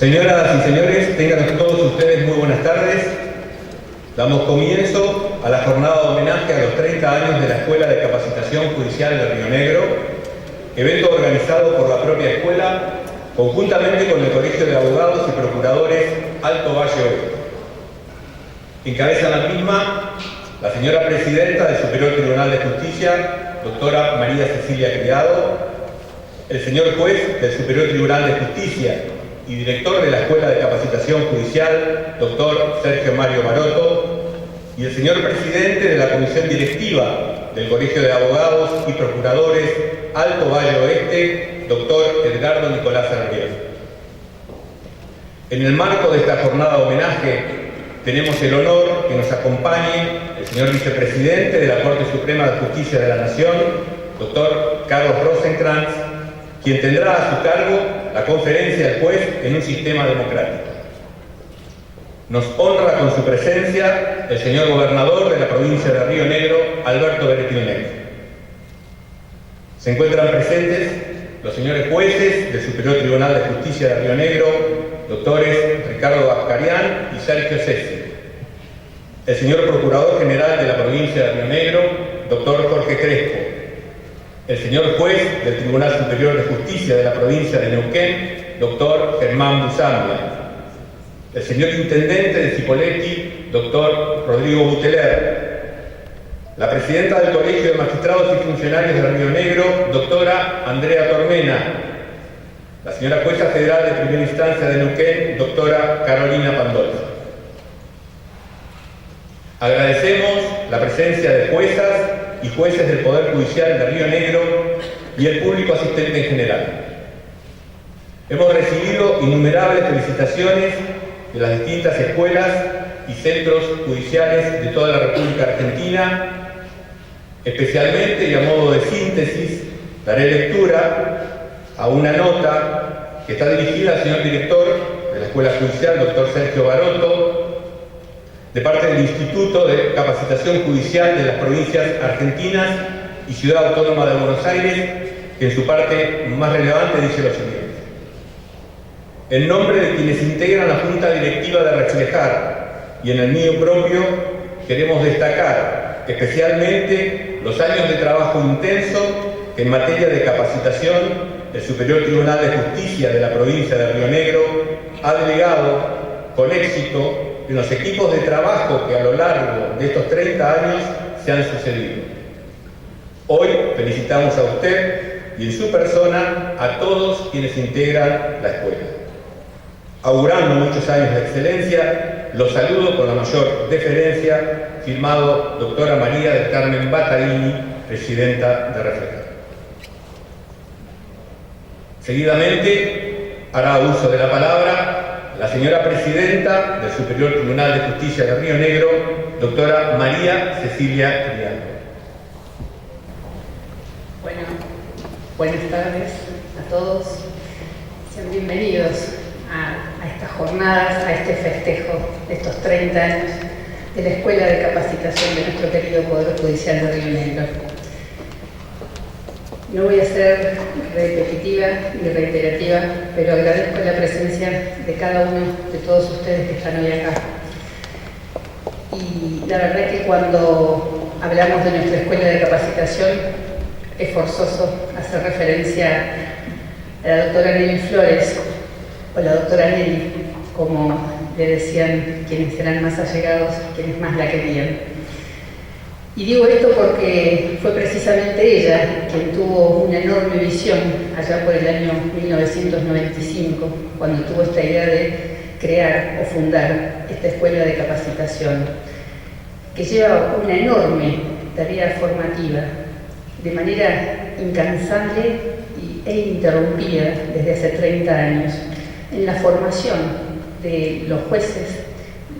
Señoras y señores, tengan todos ustedes muy buenas tardes. Damos comienzo a la jornada de homenaje a los 30 años de la Escuela de Capacitación Judicial de Río Negro, evento organizado por la propia escuela, conjuntamente con el Colegio de Abogados y Procuradores Alto Valle Oeste. Encabezan la misma la señora Presidenta del Superior Tribunal de Justicia, doctora María Cecilia Criado, el señor Juez del Superior Tribunal de Justicia y director de la Escuela de Capacitación Judicial, doctor Sergio Mario Baroto, y el señor Presidente de la Comisión Directiva del Colegio de Abogados y Procuradores Alto Valle Oeste, doctor Edgardo Nicolás Arrieta. En el marco de esta jornada de homenaje, tenemos el honor que nos acompañe el señor Vicepresidente de la Corte Suprema de Justicia de la Nación, doctor Carlos Rosenkrantz, quien tendrá a su cargo la conferencia del juez en un sistema democrático. Nos honra con su presencia el señor Gobernador de la provincia de Río Negro, Alberto Berettinelli. Se encuentran presentes los señores jueces del Superior Tribunal de Justicia de Río Negro, doctores Ricardo Ascarián y Sergio Ceci. El señor Procurador General de la provincia de Río Negro, doctor Jorge Crespo. El señor Juez del Tribunal Superior de Justicia de la provincia de Neuquén, doctor Germán Busambia. El señor Intendente de Cipolletti, doctor Rodrigo Buteler. La Presidenta del Colegio de Magistrados y Funcionarios de Río Negro, doctora Andrea Tormena. La señora Jueza Federal de Primera Instancia de Neuquén, doctora Carolina Pandolfi. Agradecemos la presencia de juezas y jueces del Poder Judicial de Río Negro y el público asistente en general. Hemos recibido innumerables felicitaciones de las distintas escuelas y centros judiciales de toda la República Argentina. Especialmente y a modo de síntesis, daré lectura a una nota que está dirigida al señor director de la Escuela Judicial, doctor Sergio Baroto, de parte del Instituto de Capacitación Judicial de las Provincias Argentinas y Ciudad Autónoma de Buenos Aires, que en su parte más relevante dice lo siguiente. En nombre de quienes integran la Junta Directiva de Reflejar y en el mío propio, queremos destacar especialmente los años de trabajo intenso que en materia de capacitación el Superior Tribunal de Justicia de la provincia de Río Negro ha delegado con éxito en los equipos de trabajo que a lo largo de estos 30 años se han sucedido. Hoy felicitamos a usted y en su persona a todos quienes integran la escuela. Augurando muchos años de excelencia, los saludo con la mayor deferencia, firmado doctora María del Carmen Battarini, presidenta de Reflejar. Seguidamente hará uso de la palabra la señora Presidenta del Superior Tribunal de Justicia de Río Negro, doctora María Cecilia Criado. Bueno, buenas tardes a todos. Sean bienvenidos a estas jornadas, a este festejo de estos 30 años de la Escuela de Capacitación de nuestro querido Poder Judicial de Río Negro. No voy a ser repetitiva ni reiterativa, pero agradezco la presencia de cada uno de todos ustedes que están hoy acá. Y la verdad que cuando hablamos de nuestra escuela de capacitación, es forzoso hacer referencia a la doctora Nelly Flores, o la doctora Nelly, como le decían quienes eran más allegados, quienes más la querían. Y digo esto porque fue precisamente ella quien tuvo una enorme visión allá por el año 1995, cuando tuvo esta idea de crear o fundar esta escuela de capacitación, que lleva una enorme tarea formativa, de manera incansable e ininterrumpida desde hace 30 años, en la formación de los jueces,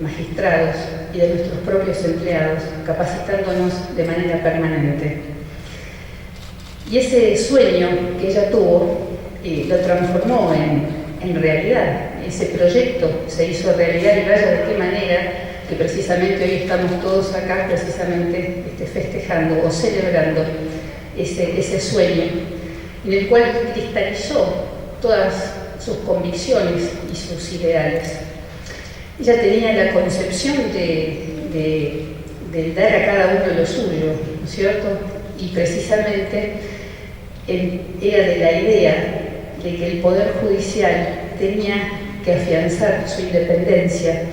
magistrados y de nuestros propios empleados, capacitándonos de manera permanente. Y ese sueño que ella tuvo lo transformó en realidad. Ese proyecto se hizo realidad y vaya de qué manera que precisamente hoy estamos todos acá precisamente festejando o celebrando ese sueño en el cual cristalizó todas sus convicciones y sus ideales. Ella tenía la concepción de dar a cada uno lo suyo, ¿no es cierto? Y precisamente era de la idea de que el Poder Judicial tenía que afianzar su independencia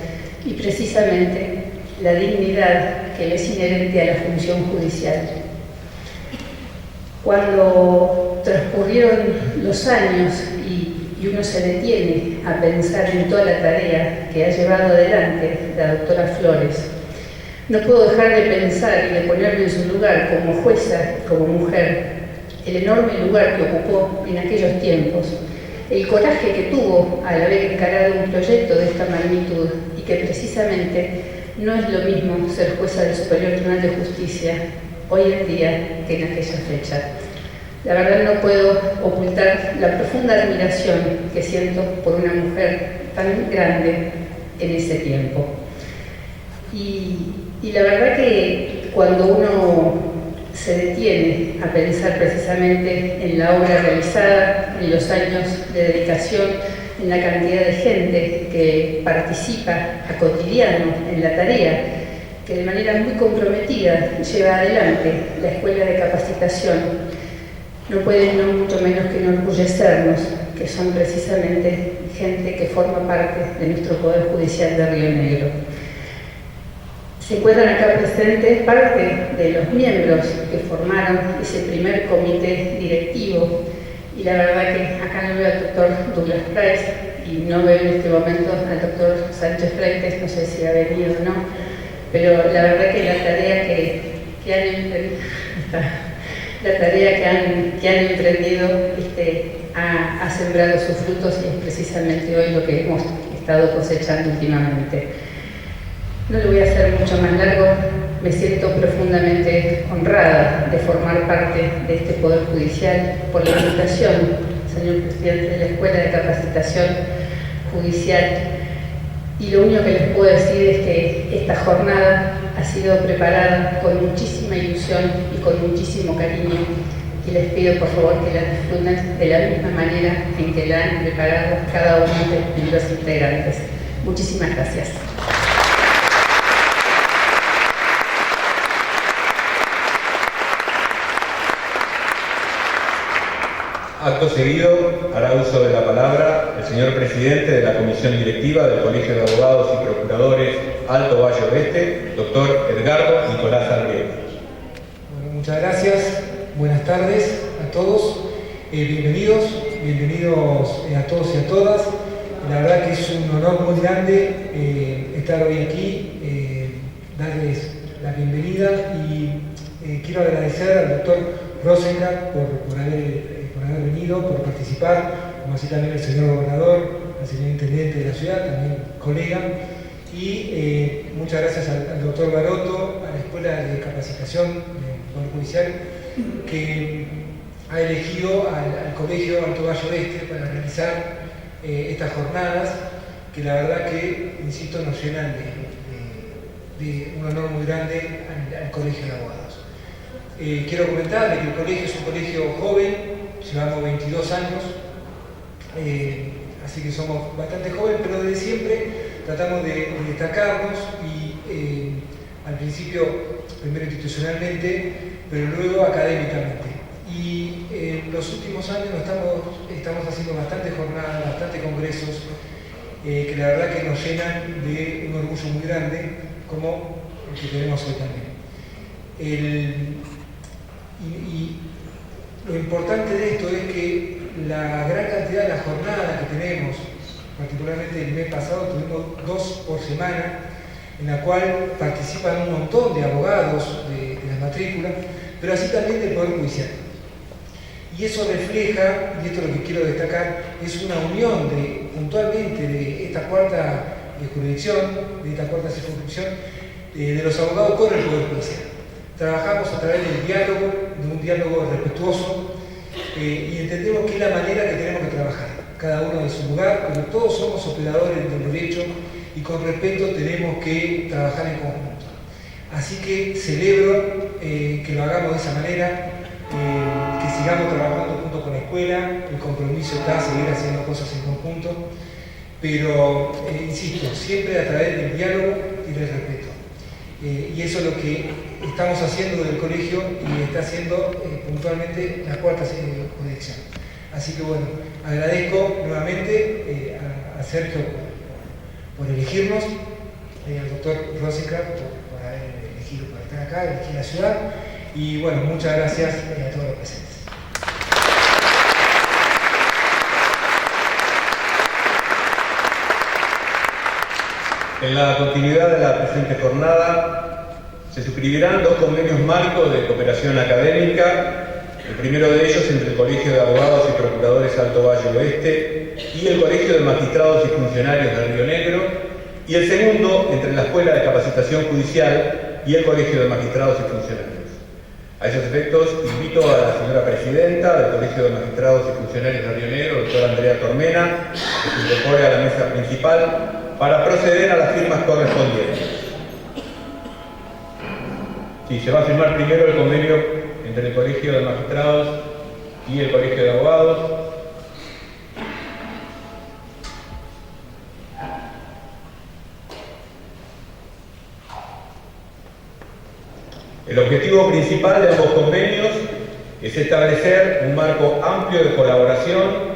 y precisamente la dignidad que le es inherente a la función judicial. Cuando transcurrieron los años y uno se detiene a pensar en toda la tarea que ha llevado adelante la doctora Flores, no puedo dejar de pensar y de ponerme en su lugar como jueza, como mujer, el enorme lugar que ocupó en aquellos tiempos, el coraje que tuvo al haber encarado un proyecto de esta magnitud y que precisamente no es lo mismo ser jueza del Superior Tribunal de Justicia hoy en día que en aquella fecha. La verdad no puedo ocultar la profunda admiración que siento por una mujer tan grande en ese tiempo. Y la verdad que cuando uno se detiene a pensar precisamente en la obra realizada, en los años de dedicación, en la cantidad de gente que participa a cotidiano en la tarea, que de manera muy comprometida lleva adelante la Escuela de Capacitación, no puede no mucho menos que enorgullecernos que son precisamente gente que forma parte de nuestro Poder Judicial de Río Negro. Se encuentran acá presentes parte de los miembros que formaron ese primer comité directivo, y la verdad que acá no veo al doctor Douglas Price y no veo en este momento al doctor Sánchez Freites, no sé si ha venido o no, pero la verdad que la tarea que han emprendido ha sembrado sus frutos y es precisamente hoy lo que hemos estado cosechando últimamente. No lo voy a hacer mucho más largo, me siento profundamente honrada de formar parte de este Poder Judicial por la invitación, señor presidente de la Escuela de Capacitación Judicial, y lo único que les puedo decir es que esta jornada ha sido preparada con muchísima ilusión y con muchísimo cariño, y les pido por favor que la disfruten de la misma manera en que la han preparado cada uno de los integrantes. Muchísimas gracias. Acto seguido, hará uso de la palabra el señor presidente de la Comisión Directiva del Colegio de Abogados y Procuradores Alto Valle Oeste, doctor Edgardo Nicolás Arrieta. Bueno, muchas gracias, buenas tardes a todos, bienvenidos a todos y a todas. La verdad que es un honor muy grande estar hoy aquí, darles la bienvenida y quiero agradecer al doctor Rosengrad por haber venido, por participar, como así también el señor gobernador, el señor intendente de la ciudad, también colega, y muchas gracias al doctor Baroto, a la Escuela de Capacitación del Poder Judicial, que ha elegido al Colegio Alto Valle Oeste para realizar estas jornadas, que la verdad que, insisto, nos llenan de un honor muy grande al Colegio de Abogados. Quiero comentarles que el colegio es un colegio joven, llevamos 22 años, así que somos bastante jóvenes, pero desde siempre tratamos de destacarnos y al principio, primero institucionalmente, pero luego académicamente. Y en los últimos años estamos haciendo bastantes jornadas, bastantes congresos, que la verdad que nos llenan de un orgullo muy grande, como el que tenemos hoy también. Y lo importante de esto es que la gran cantidad de las jornadas que tenemos, particularmente el mes pasado tuvimos 2 por semana, en la cual participan un montón de abogados de las matrículas, pero así también del Poder Judicial. Y eso refleja, y esto es lo que quiero destacar, es una unión puntualmente de esta cuarta jurisdicción, de esta cuarta circunscripción, de los abogados con el Poder Judicial. Trabajamos a través del diálogo, de un diálogo respetuoso, y entendemos que es la manera que tenemos que trabajar, cada uno de su lugar, pero todos somos operadores del derecho y con respeto tenemos que trabajar en conjunto. Así que celebro que lo hagamos de esa manera, que sigamos trabajando junto con la escuela. El compromiso está a seguir haciendo cosas en conjunto, pero insisto, siempre a través del diálogo y del respeto. Y eso es lo que estamos haciendo del colegio y está haciendo puntualmente la cuarta colección. Así que bueno, agradezco nuevamente a Sergio por elegirnos, al doctor Rosencrantz por haber elegido para estar acá, elegir la ciudad, y bueno, muchas gracias a todos los presentes. En la continuidad de la presente jornada se suscribirán 2 convenios marcos de cooperación académica, el primero de ellos entre el Colegio de Abogados y Procuradores Alto Valle Oeste y el Colegio de Magistrados y Funcionarios de Río Negro, y el segundo entre la Escuela de Capacitación Judicial y el Colegio de Magistrados y Funcionarios. A esos efectos, invito a la señora presidenta del Colegio de Magistrados y Funcionarios de Río Negro, doctora Andrea Tormena, que se incorpore a la mesa principal para proceder a las firmas correspondientes. Sí, se va a firmar primero el convenio entre el Colegio de Magistrados y el Colegio de Abogados. El objetivo principal de ambos convenios es establecer un marco amplio de colaboración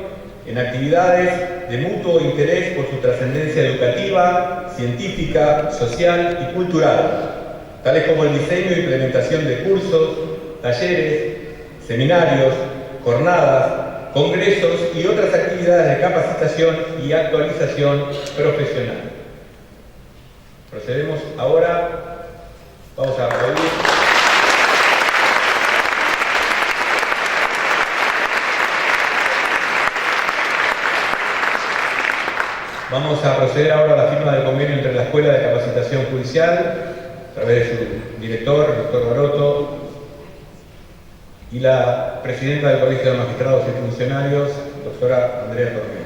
en actividades de mutuo interés por su trascendencia educativa, científica, social y cultural, tales como el diseño e implementación de cursos, talleres, seminarios, jornadas, congresos y otras actividades de capacitación y actualización profesional. Procedemos ahora, vamos a aplaudir. Vamos a proceder ahora a la firma del convenio entre la Escuela de Capacitación Judicial, a través de su director, el doctor Baroto, y la presidenta del Colegio de Magistrados y Funcionarios, doctora Andrea Tormena.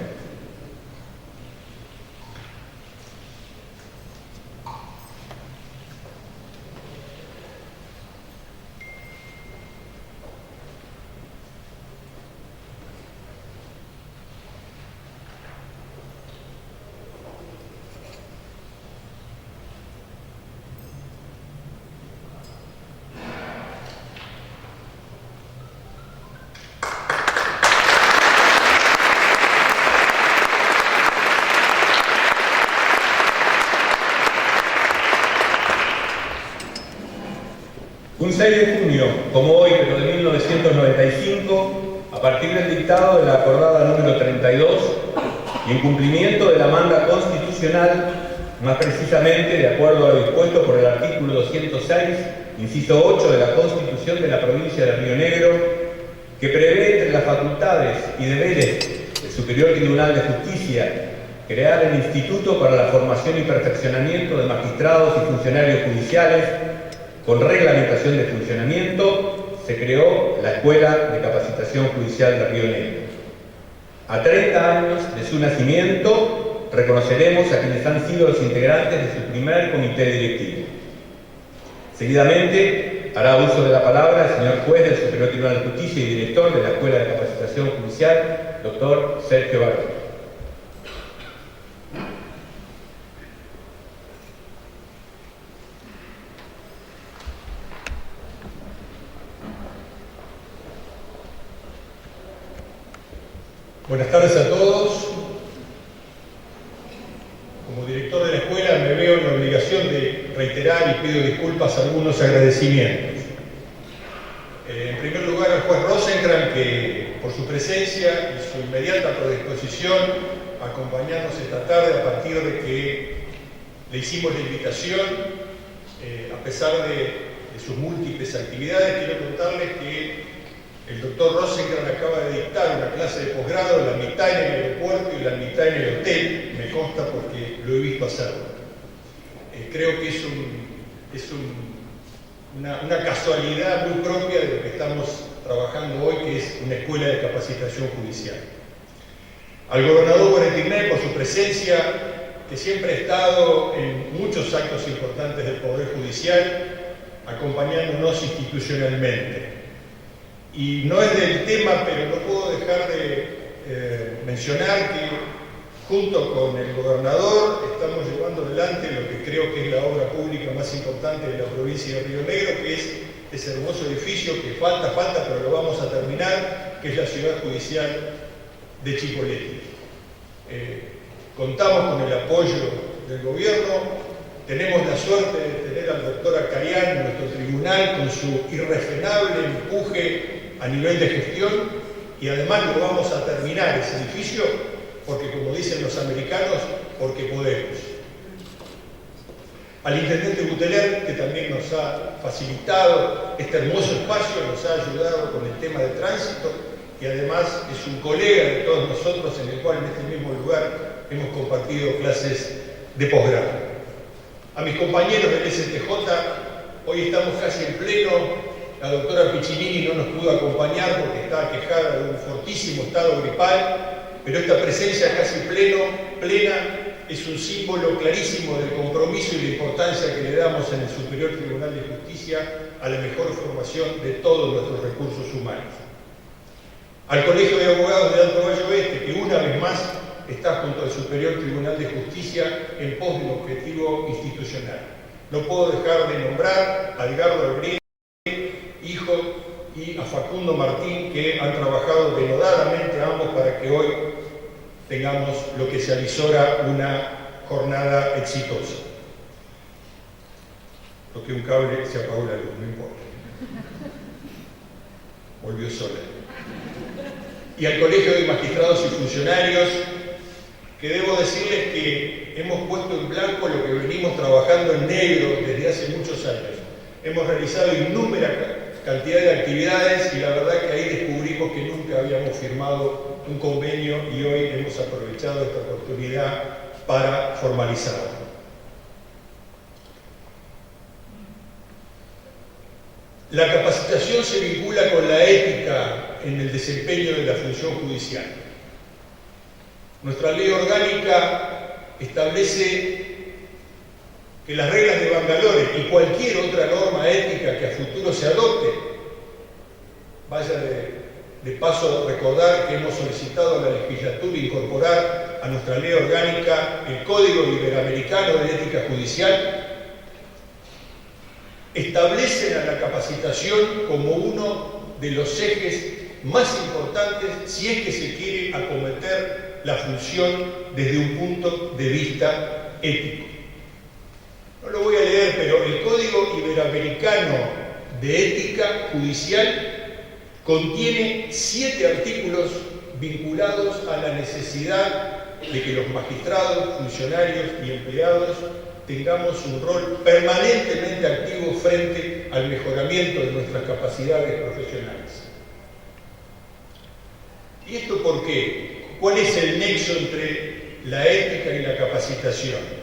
Un 6 de junio, como hoy, pero de 1995, a partir del dictado de la acordada número 32, y en cumplimiento de la manda constitucional, más precisamente de acuerdo a lo dispuesto por el artículo 206, inciso 8 de la Constitución de la provincia de Río Negro, que prevé entre las facultades y deberes del Superior Tribunal de Justicia crear el Instituto para la Formación y Perfeccionamiento de Magistrados y Funcionarios Judiciales, con reglamentación de funcionamiento, se creó la Escuela de Capacitación Judicial de Río Negro. A 30 años de su nacimiento, reconoceremos a quienes han sido los integrantes de su primer comité directivo. Seguidamente, hará uso de la palabra el señor juez del Superior Tribunal de Justicia y director de la Escuela de Capacitación Judicial, doctor Sergio Baroto. Buenas tardes a todos. Como director de la escuela me veo en la obligación de reiterar y pido disculpas a algunos agradecimientos. En primer lugar al juez Rosencrantz, que por su presencia y su inmediata predisposición a acompañarnos esta tarde a partir de que le hicimos la invitación, a pesar de sus múltiples actividades. Quiero contarles que el doctor Rosencrantz acaba de dictar una clase de posgrado, la mitad en el aeropuerto y la mitad en el hotel, me consta porque lo he visto hacerlo. Creo que es una casualidad muy propia de lo que estamos trabajando hoy, que es una escuela de capacitación judicial. Al gobernador Guaretigné, por su presencia, que siempre ha estado en muchos actos importantes del Poder Judicial, acompañándonos institucionalmente. Y no es del tema, pero no puedo dejar de mencionar que junto con el gobernador estamos llevando adelante lo que creo que es la obra pública más importante de la provincia de Río Negro, que es ese hermoso edificio que falta, pero lo vamos a terminar, que es la Ciudad Judicial de Chipoleti. Contamos con el apoyo del gobierno, tenemos la suerte de tener al doctor Acarián en nuestro tribunal con su irrefrenable empuje a nivel de gestión, y además lo vamos a terminar ese edificio porque, como dicen los americanos, porque podemos. Al intendente Buteler, que también nos ha facilitado este hermoso espacio, nos ha ayudado con el tema de tránsito y además es un colega de todos nosotros en el cual en este mismo lugar hemos compartido clases de posgrado. A mis compañeros del STJ, hoy estamos casi en pleno. La doctora Piccinini no nos pudo acompañar porque está aquejada de un fortísimo estado gripal, pero esta presencia casi plena es un símbolo clarísimo del compromiso y la importancia que le damos en el Superior Tribunal de Justicia a la mejor formación de todos nuestros recursos humanos. Al Colegio de Abogados de Alto Valle Oeste, que una vez más está junto al Superior Tribunal de Justicia en pos de un objetivo institucional. No puedo dejar de nombrar a Edgardo Albright, hijo, y a Facundo Martín, que han trabajado denodadamente ambos para que hoy tengamos lo que se avisora una jornada exitosa. Toqué un cable, se apagó la luz, no importa. Volvió sola. Y al Colegio de Magistrados y Funcionarios, que debo decirles que hemos puesto en blanco lo que venimos trabajando en negro desde hace muchos años. Hemos realizado innumerables cantidad de actividades y la verdad que ahí descubrimos que nunca habíamos firmado un convenio y hoy hemos aprovechado esta oportunidad para formalizarlo. La capacitación se vincula con la ética en el desempeño de la función judicial. Nuestra ley orgánica establece que las reglas de Bangalore y cualquier otra norma ética que a futuro se adopte, vaya de paso a recordar que hemos solicitado a la legislatura incorporar a nuestra ley orgánica el Código Iberoamericano de Ética Judicial, establecen a la capacitación como uno de los ejes más importantes si es que se quiere acometer la función desde un punto de vista ético. No lo voy a leer, pero el Código Iberoamericano de Ética Judicial contiene 7 artículos vinculados a la necesidad de que los magistrados, funcionarios y empleados tengamos un rol permanentemente activo frente al mejoramiento de nuestras capacidades profesionales. ¿Y esto por qué? ¿Cuál es el nexo entre la ética y la capacitación?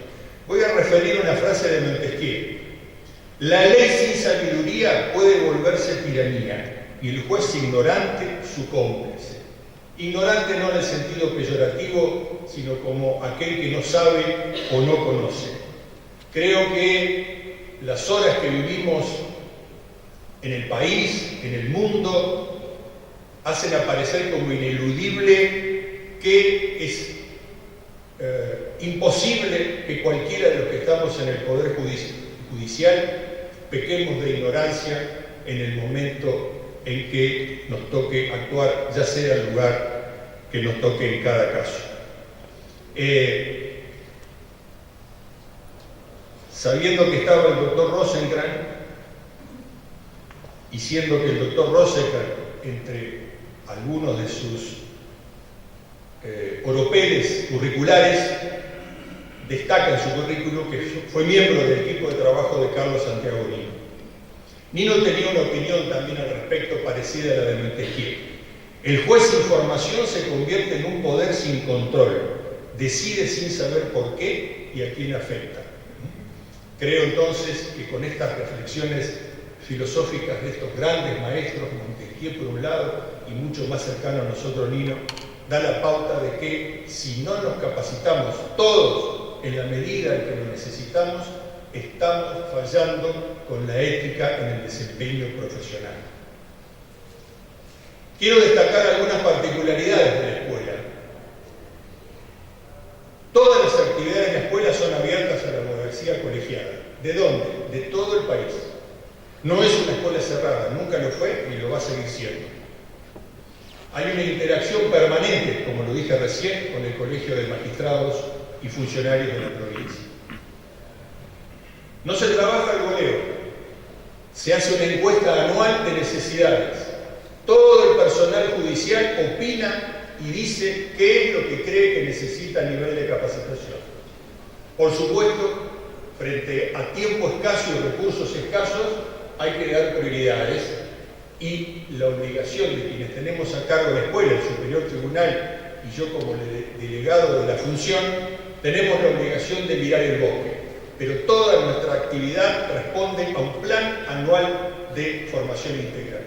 Voy a referir una frase de Montesquieu. La ley sin sabiduría puede volverse tiranía y el juez ignorante su cómplice. Ignorante no en el sentido peyorativo, sino como aquel que no sabe o no conoce. Creo que las horas que vivimos en el país, en el mundo, hacen aparecer como ineludible que es imposible que cualquiera de los que estamos en el Poder Judicial pequemos de ignorancia en el momento en que nos toque actuar, ya sea el lugar que nos toque en cada caso. Sabiendo que estaba el doctor Rosenkrantz y siendo que el doctor Rosenkrantz, entre algunos de sus oropeles curriculares, destaca en su currículum que fue miembro del equipo de trabajo de Carlos Santiago Nino. Nino tenía una opinión también al respecto parecida a la de Montesquieu. El juez sin formación se convierte en un poder sin control, decide sin saber por qué y a quién afecta. Creo entonces que con estas reflexiones filosóficas de estos grandes maestros, Montesquieu por un lado y mucho más cercano a nosotros Nino, da la pauta de que si no nos capacitamos todos en la medida en que lo necesitamos, estamos fallando con la ética en el desempeño profesional. Quiero destacar algunas particularidades de la escuela. Todas las actividades de la escuela son abiertas a la burguesía colegiada. ¿De dónde? De todo el país. No es una escuela cerrada, nunca lo fue y lo va a seguir siendo. Hay una interacción permanente, como lo dije recién, con el Colegio de Magistrados y Funcionarios de la provincia. No se trabaja al voleo, se hace una encuesta anual de necesidades. Todo el personal judicial opina y dice qué es lo que cree que necesita a nivel de capacitación. Por supuesto, frente a tiempo escaso y recursos escasos, hay que dar prioridades y la obligación de quienes tenemos a cargo la escuela, el Superior Tribunal y yo como delegado de la función, tenemos la obligación de mirar el bosque. Pero toda nuestra actividad responde a un plan anual de formación integral.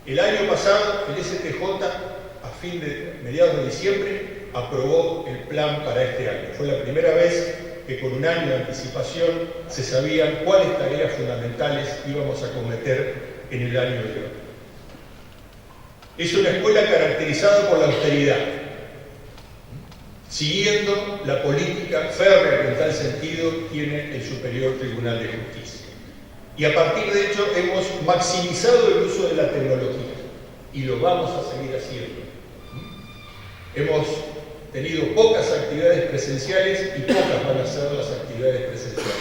El año pasado, el STJ, a mediados de diciembre, aprobó el plan para este año. Fue la primera vez que con un año de anticipación se sabían cuáles tareas fundamentales íbamos a cometer en el año de hoy. Es una escuela caracterizada por la austeridad, siguiendo la política férrea que en tal sentido tiene el Superior Tribunal de Justicia. Y a partir de ello hemos maximizado el uso de la tecnología y lo vamos a seguir haciendo. Hemos tenido pocas actividades presenciales y pocas van a ser las actividades presenciales.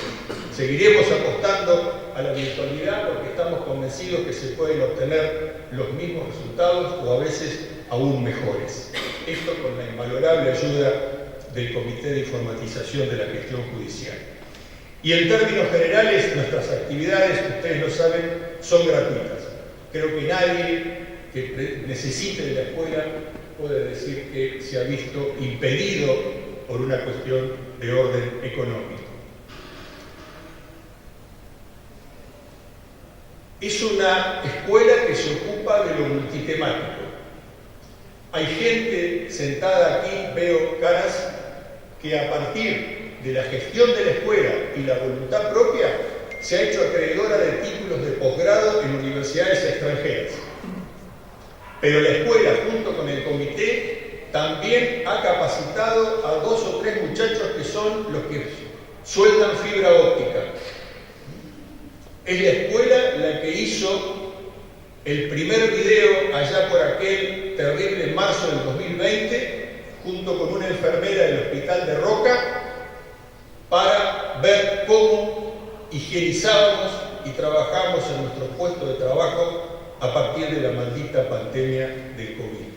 Seguiremos apostando a la virtualidad porque estamos convencidos que se pueden obtener los mismos resultados o a veces aún mejores. Esto con la invalorable ayuda del Comité de Informatización de la Gestión Judicial. Y en términos generales, nuestras actividades, ustedes lo saben, son gratuitas. Creo que nadie que necesite de la escuela puede decir que se ha visto impedido por una cuestión de orden económico. Es una escuela que se ocupa de lo multitemático. Hay gente sentada aquí, veo caras, que a partir de la gestión de la escuela y la voluntad propia se ha hecho acreedora de títulos de posgrado en universidades extranjeras. Pero la escuela, junto con el comité, también ha capacitado a 2 o 3 muchachos que son los que sueldan fibra óptica. Es la escuela la que hizo el primer video allá por aquel terrible marzo del 2020, junto con una enfermera del Hospital de Roca, para ver cómo higienizábamos y trabajamos en nuestro puesto de trabajo a partir de la maldita pandemia del COVID.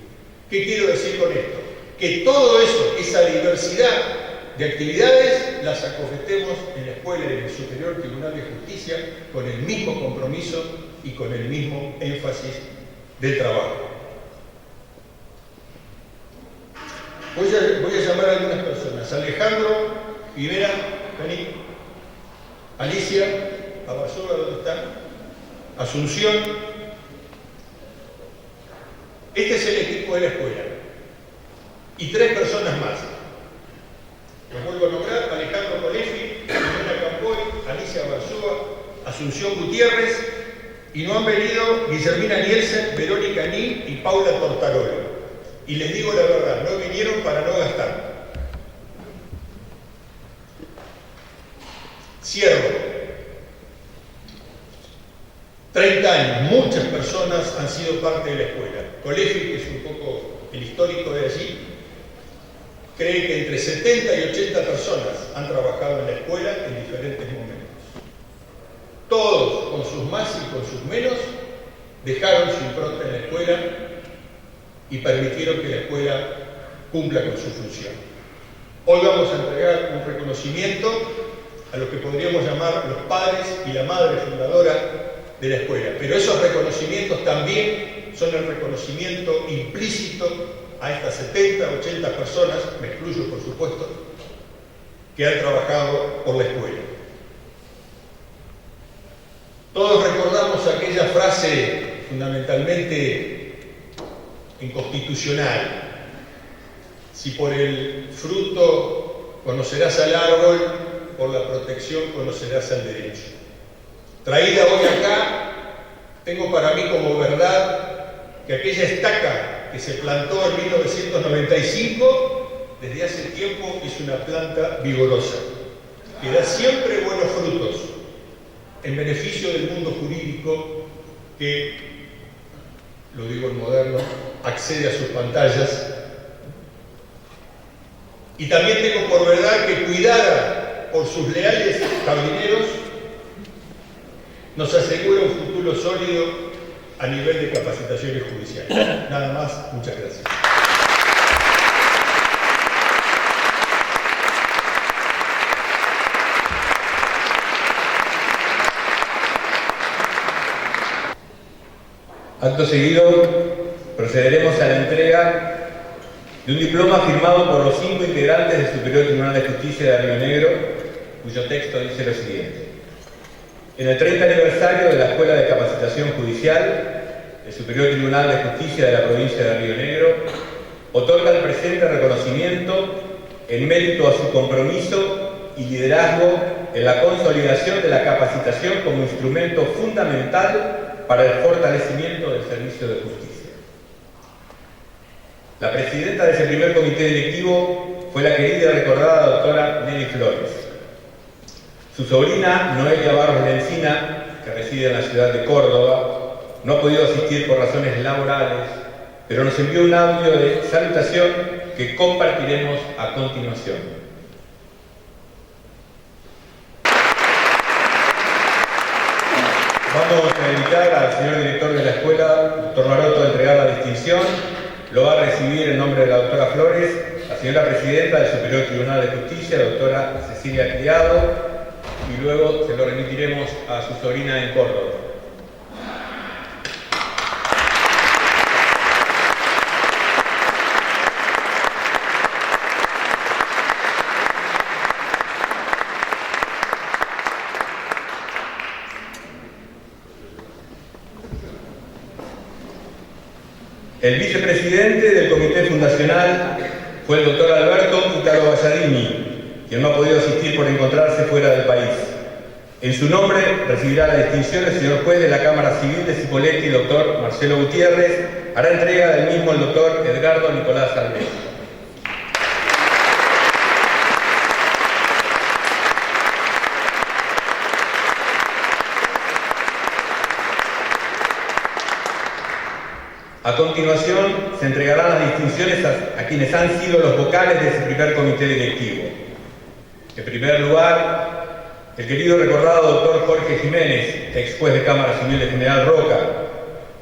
¿Qué quiero decir con esto? Que todo eso, esa diversidad de actividades, las acogemos en la escuela y en el Superior Tribunal de Justicia con el mismo compromiso y con el mismo énfasis del trabajo. Voy a llamar a algunas personas. Alejandro, Rivera, vení. Alicia, Abarzoga, ¿dónde están? Asunción. Este es el equipo de la escuela. Y 3 personas más. Los vuelvo a nombrar: Alejandro Colefi, Rivera Campoy, Alicia Abarzoga, Asunción Gutiérrez, y no han venido Guillermina Nielsen, Verónica Nin y Paula Tortarolo. Y les digo la verdad, no vinieron para no gastar. Cierro. 30 años, muchas personas han sido parte de la escuela. Colefi, que es un poco el histórico de allí, cree que entre 70 y 80 personas han trabajado en la escuela en diferentes momentos. Todos, con sus más y con sus menos, dejaron su impronta en la escuela y permitieron que la escuela cumpla con su función. Hoy vamos a entregar un reconocimiento a lo que podríamos llamar los padres y la madre fundadora de la escuela, pero esos reconocimientos también son el reconocimiento implícito a estas 70, 80 personas, me excluyo por supuesto, que han trabajado por la escuela. Todos recordamos aquella frase fundamentalmente inconstitucional: si por el fruto conocerás al árbol, por la protección conocerás al derecho. Traída hoy acá, tengo para mí como verdad que aquella estaca que se plantó en 1995, desde hace tiempo es una planta vigorosa, que da siempre buenos frutos en beneficio del mundo jurídico que, lo digo en moderno, accede a sus pantallas. Y también tengo por verdad que cuidada por sus leales cabineros nos asegura un futuro sólido a nivel de capacitaciones judiciales. Nada más, muchas gracias. Acto seguido, procederemos a la entrega de un diploma firmado por los 5 integrantes del Superior Tribunal de Justicia de Río Negro, cuyo texto dice lo siguiente. En el 30 aniversario de la Escuela de Capacitación Judicial, el Superior Tribunal de Justicia de la provincia de Río Negro otorga el presente reconocimiento en mérito a su compromiso y liderazgo en la consolidación de la capacitación como instrumento fundamental para el fortalecimiento del servicio de justicia. La presidenta de ese primer comité directivo fue la querida y recordada doctora Nelly Flores. Su sobrina, Noelia Barros de Encina, que reside en la ciudad de Córdoba, no ha podido asistir por razones laborales, pero nos envió un audio de salutación que compartiremos a continuación. Vamos a invitar al señor director de la escuela, doctor Maroto, a entregar la distinción. Lo va a recibir en nombre de la doctora Flores, la señora presidenta del Superior Tribunal de Justicia, doctora Cecilia Criado, y luego se lo remitiremos a su sobrina en Córdoba. El vicepresidente del comité fundacional fue el doctor Alberto Ítalo Balladini, quien no ha podido asistir por encontrarse fuera del país. En su nombre recibirá la distinción el señor juez de la Cámara Civil de Cipolletti, doctor Marcelo Gutiérrez. Hará entrega del mismo el doctor Edgardo Nicolás Alves. A continuación, se entregarán las distinciones a quienes han sido los vocales de ese primer comité directivo. En primer lugar, el querido y recordado doctor Jorge Jiménez, ex juez de Cámara Civil de General Roca.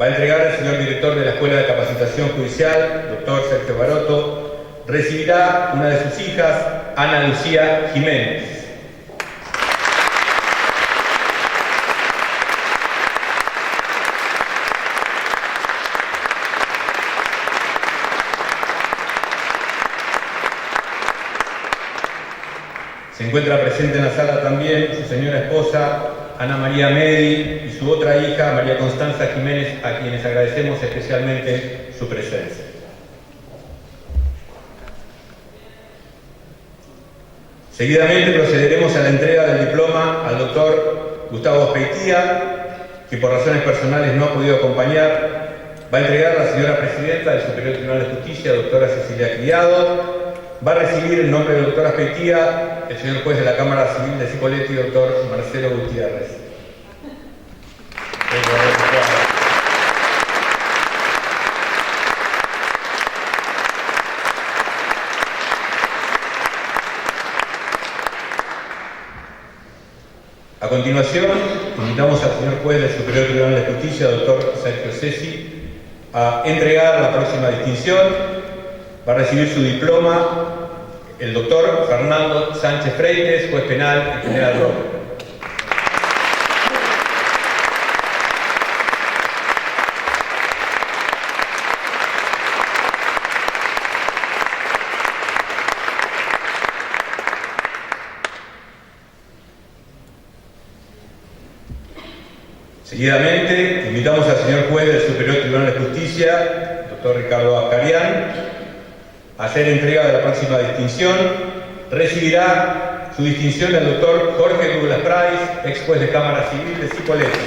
Va a entregar al señor director de la Escuela de Capacitación Judicial, doctor Sergio Baroto. Recibirá una de sus hijas, Ana Lucía Jiménez. Se encuentra presente en la sala también su señora esposa, Ana María Medi, y su otra hija, María Constanza Jiménez, a quienes agradecemos especialmente su presencia. Seguidamente procederemos a la entrega del diploma al doctor Gustavo Aspeitía, que por razones personales no ha podido acompañar. Va a entregar a la señora presidenta del Superior Tribunal de Justicia, doctora Cecilia Criado. Va a recibir en nombre del doctor Aspeitía el señor juez de la Cámara Civil de Cipolletti, doctor Marcelo Gutiérrez. A continuación, invitamos al señor juez del Superior Tribunal de Justicia, doctor Sergio Cesi, a entregar la próxima distinción. Va a recibir su diploma el doctor Fernando Sánchez Freites, juez penal en General Roca. Seguidamente, invitamos al señor juez del Superior Tribunal de Justicia, doctor Ricardo Ascarian, a hacer entrega de la próxima distinción. Recibirá su distinción el doctor Jorge Douglas Price, ex juez de Cámara Civil de Cipolletti.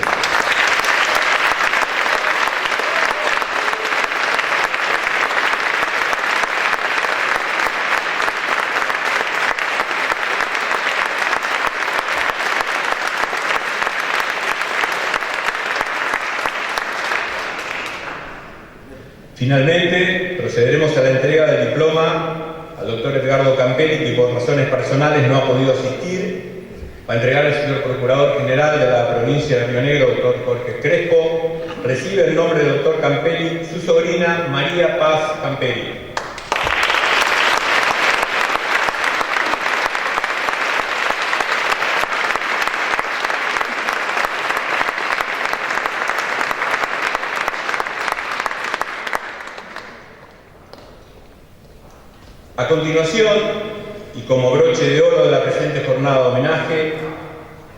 Finalmente, procederemos a la entrega del diploma al doctor Edgardo Campelli, que por razones personales no ha podido asistir. Va a entregar al señor Procurador General de la provincia de Río Negro, doctor Jorge Crespo. Recibe el nombre del doctor Campelli su sobrina María Paz Campelli. A continuación, y como broche de oro de la presente jornada de homenaje,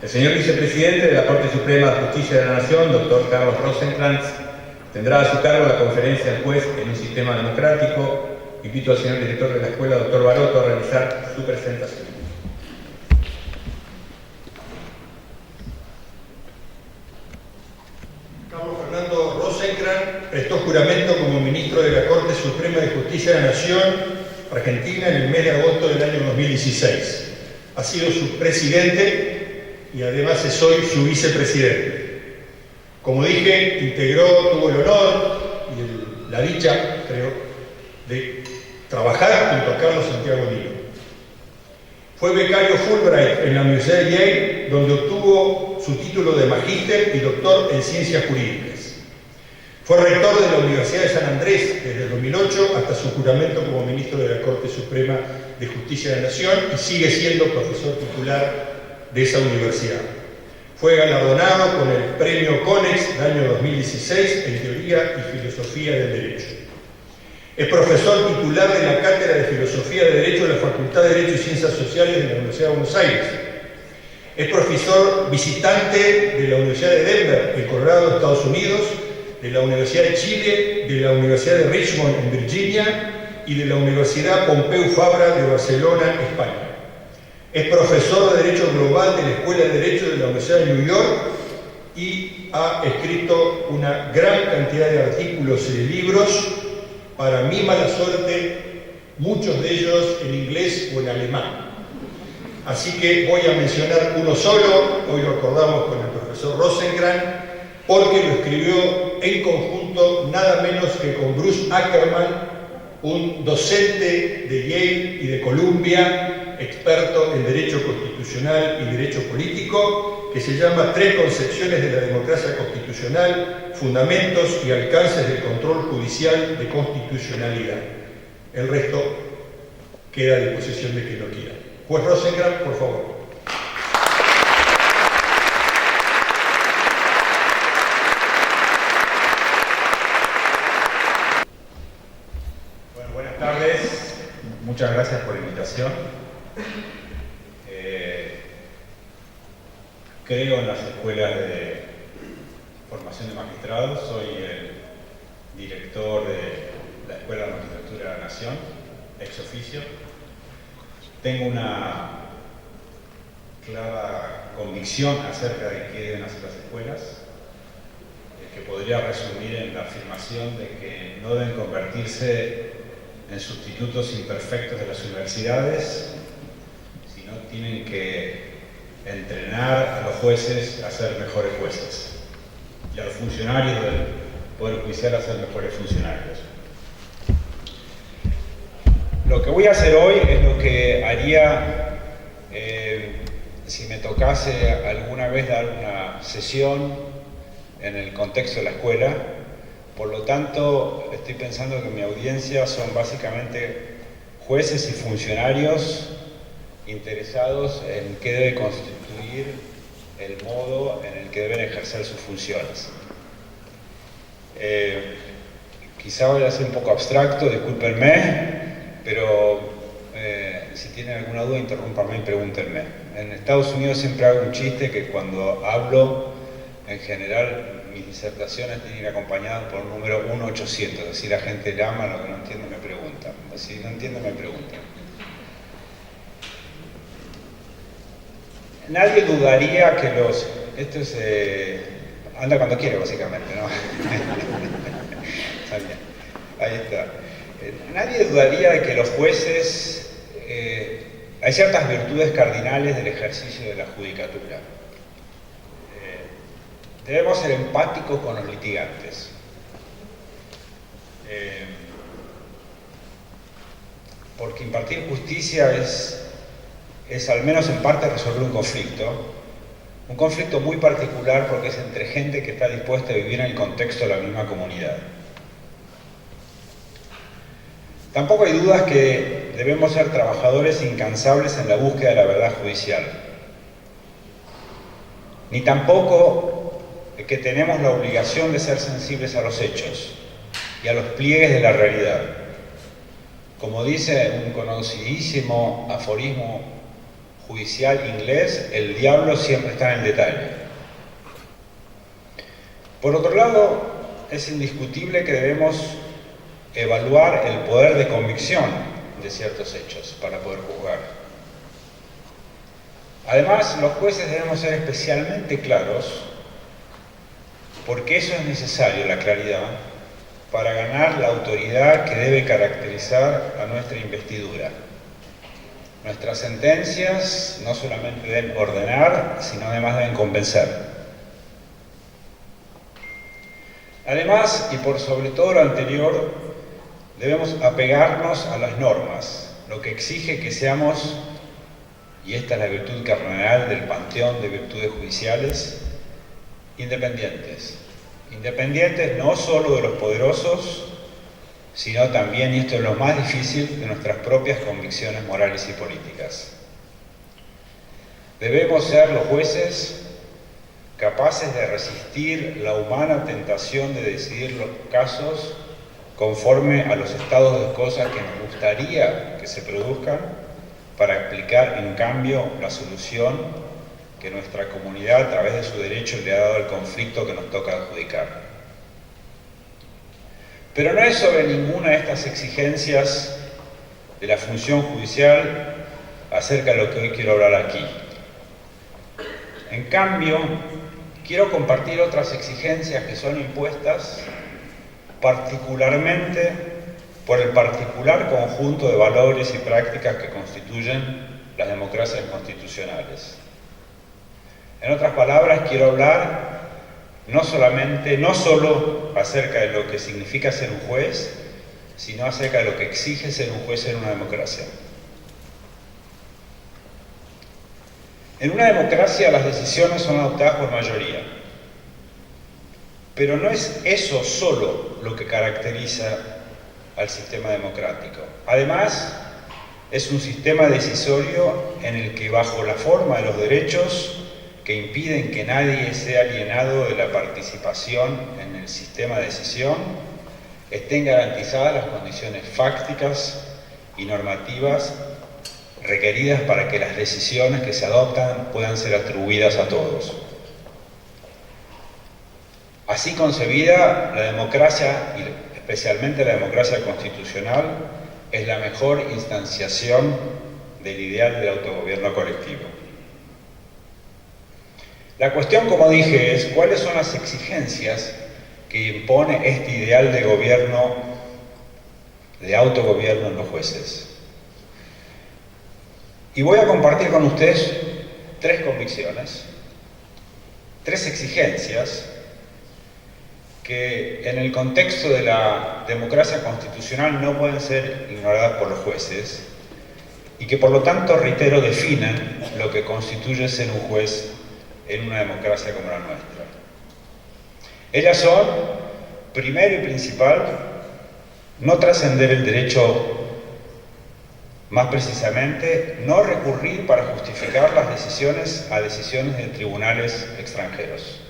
el señor vicepresidente de la Corte Suprema de Justicia de la Nación, doctor Carlos Rosenkrantz, tendrá a su cargo la conferencia del juez en un sistema democrático. Invito al señor director de la escuela, doctor Baroto, a realizar su presentación. Carlos Fernando Rosenkrantz prestó juramento como ministro de la Corte Suprema de Justicia de la Nación Argentina en el mes de agosto del año 2016. Ha sido su presidente y además es hoy su vicepresidente. Como dije, tuvo el honor y la dicha, creo, de trabajar junto a Carlos Santiago Nilo. Fue becario Fulbright en la Universidad de Yale, donde obtuvo su título de magíster y doctor en ciencias jurídicas. Fue rector de la Universidad de San Andrés desde el 2008 hasta su juramento como ministro de la Corte Suprema de Justicia de la Nación y sigue siendo profesor titular de esa universidad. Fue galardonado con el Premio CONEX del año 2016 en Teoría y Filosofía del Derecho. Es profesor titular de la Cátedra de Filosofía del Derecho de la Facultad de Derecho y Ciencias Sociales de la Universidad de Buenos Aires. Es profesor visitante de la Universidad de Denver, en Colorado, Estados Unidos, de la Universidad de Chile, de la Universidad de Richmond en Virginia y de la Universidad Pompeu Fabra de Barcelona, España. Es profesor de Derecho Global de la Escuela de Derecho de la Universidad de New York y ha escrito una gran cantidad de artículos y de libros, para mi mala suerte, muchos de ellos en inglés o en alemán. Así que voy a mencionar uno solo, hoy lo acordamos con el profesor Rosenkrantz, porque lo escribió en conjunto nada menos que con Bruce Ackerman, un docente de Yale y de Columbia, experto en Derecho Constitucional y Derecho Político, que se llama Tres concepciones de la democracia constitucional, fundamentos y alcances del control judicial de constitucionalidad. El resto queda a disposición de quien lo quiera. Juez Rosenkrantz, por favor. Buenas tardes, muchas gracias por la invitación. Creo en las escuelas de formación de magistrados, soy el director de la Escuela de Magistratura de la Nación, ex oficio. Tengo una clara convicción acerca de qué deben hacer las escuelas, que podría resumir en la afirmación de que no deben convertirse en sustitutos imperfectos de las universidades, sino tienen que entrenar a los jueces a ser mejores jueces y a los funcionarios del Poder Judicial a ser mejores funcionarios. Lo que voy a hacer hoy es lo que haría si me tocase alguna vez dar una sesión en el contexto de la escuela. Por lo tanto, estoy pensando que mi audiencia son básicamente jueces y funcionarios interesados en qué debe constituir el modo en el que deben ejercer sus funciones. Quizá vaya a ser un poco abstracto, discúlpenme, pero si tienen alguna duda, interrúmpanme y pregúntenme. En Estados Unidos siempre hago un chiste que cuando hablo, en general, mis disertaciones tienen que ir acompañadas por un número 1-800, así la gente llama, lo que no entiende me pregunta. Si no entiende me pregunta. Nadie dudaría que los... Esto es... anda cuando quiere, básicamente, ¿no? Ahí está. Nadie dudaría de que los jueces... hay ciertas virtudes cardinales del ejercicio de la judicatura. Debemos ser empáticos con los litigantes. porque impartir justicia es al menos en parte resolver un conflicto muy particular porque es entre gente que está dispuesta a vivir en el contexto de la misma comunidad. Tampoco hay dudas que debemos ser trabajadores incansables en la búsqueda de la verdad judicial, ni tampoco que tenemos la obligación de ser sensibles a los hechos y a los pliegues de la realidad. Como dice un conocidísimo aforismo judicial inglés, el diablo siempre está en el detalle. Por otro lado, es indiscutible que debemos evaluar el poder de convicción de ciertos hechos para poder juzgar. Además, los jueces debemos ser especialmente claros, porque eso es necesario, la claridad, para ganar la autoridad que debe caracterizar a nuestra investidura. Nuestras sentencias no solamente deben ordenar, sino además deben convencer. Además, y por sobre todo lo anterior, debemos apegarnos a las normas, lo que exige que seamos, y esta es la virtud cardenal del panteón de virtudes judiciales, independientes. Independientes no solo de los poderosos, sino también, y esto es lo más difícil, de nuestras propias convicciones morales y políticas. Debemos ser los jueces capaces de resistir la humana tentación de decidir los casos conforme a los estados de cosas que nos gustaría que se produzcan, para explicar en cambio la solución que nuestra comunidad a través de su derecho le ha dado al conflicto que nos toca adjudicar. Pero no es sobre ninguna de estas exigencias de la función judicial acerca de lo que hoy quiero hablar aquí. En cambio, quiero compartir otras exigencias que son impuestas particularmente por el particular conjunto de valores y prácticas que constituyen las democracias constitucionales. En otras palabras, quiero hablar no solo acerca de lo que significa ser un juez, sino acerca de lo que exige ser un juez en una democracia. En una democracia las decisiones son adoptadas por mayoría, pero no es eso solo lo que caracteriza al sistema democrático. Además, es un sistema decisorio en el que, bajo la forma de los derechos que impiden que nadie sea alienado de la participación en el sistema de decisión, estén garantizadas las condiciones fácticas y normativas requeridas para que las decisiones que se adoptan puedan ser atribuidas a todos. Así concebida, la democracia, y especialmente la democracia constitucional, es la mejor instanciación del ideal del autogobierno colectivo. La cuestión, como dije, es cuáles son las exigencias que impone este ideal de gobierno, de autogobierno en los jueces. Y voy a compartir con ustedes tres convicciones, tres exigencias que en el contexto de la democracia constitucional no pueden ser ignoradas por los jueces y que por lo tanto, reitero, definen lo que constituye ser un juez en una democracia como la nuestra. Ellas son, primero y principal, no trascender el derecho, más precisamente, no recurrir para justificar las decisiones a decisiones de tribunales extranjeros.